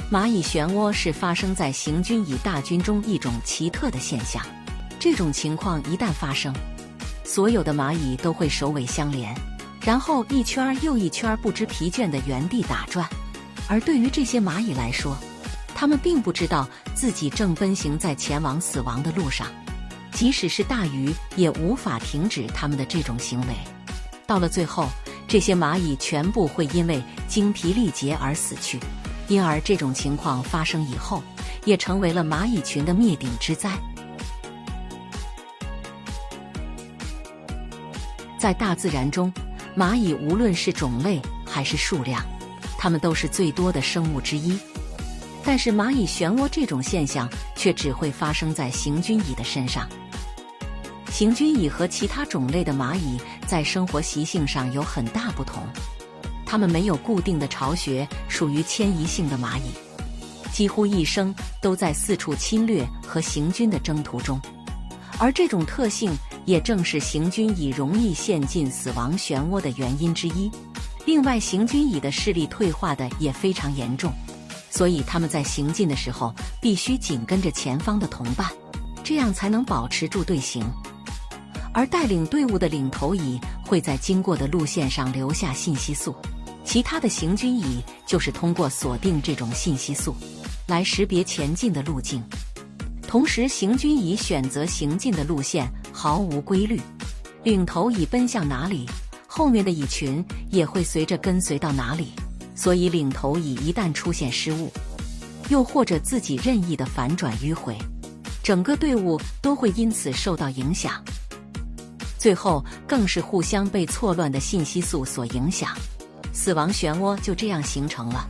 蚂蚁漩涡是发生在行军蚁大军中一种奇特的现象。这种情况一旦发生，所有的蚂蚁都会首尾相连，然后一圈又一圈不知疲倦地原地打转。而对于这些蚂蚁来说，它们并不知道自己正奔行在前往死亡的路上，即使是大鱼也无法停止它们的这种行为。到了最后，这些蚂蚁全部会因为精疲力竭而死去。因而这种情况发生以后，也成为了蚂蚁群的灭顶之灾。在大自然中，蚂蚁无论是种类还是数量，它们都是最多的生物之一。但是蚂蚁漩涡这种现象却只会发生在行军蚁的身上。行军蚁和其他种类的蚂蚁在生活习性上有很大不同，它们没有固定的巢穴，属于迁移性的蚂蚁，几乎一生都在四处侵略和行军的征途中。而这种特性也正是行军蚁容易陷进死亡漩涡的原因之一。另外，行军蚁的视力退化的也非常严重，所以它们在行进的时候必须紧跟着前方的同伴，这样才能保持住队形。而带领队伍的领头蚁会在经过的路线上留下信息素，其他的行军蚁就是通过锁定这种信息素来识别前进的路径。同时，行军蚁选择行进的路线毫无规律，领头蚁奔向哪里，后面的蚁群也会随着跟随到哪里，所以领头蚁一旦出现失误，又或者自己任意的反转迂回，整个队伍都会因此受到影响。最后更是互相被错乱的信息素所影响，死亡漩涡就这样形成了。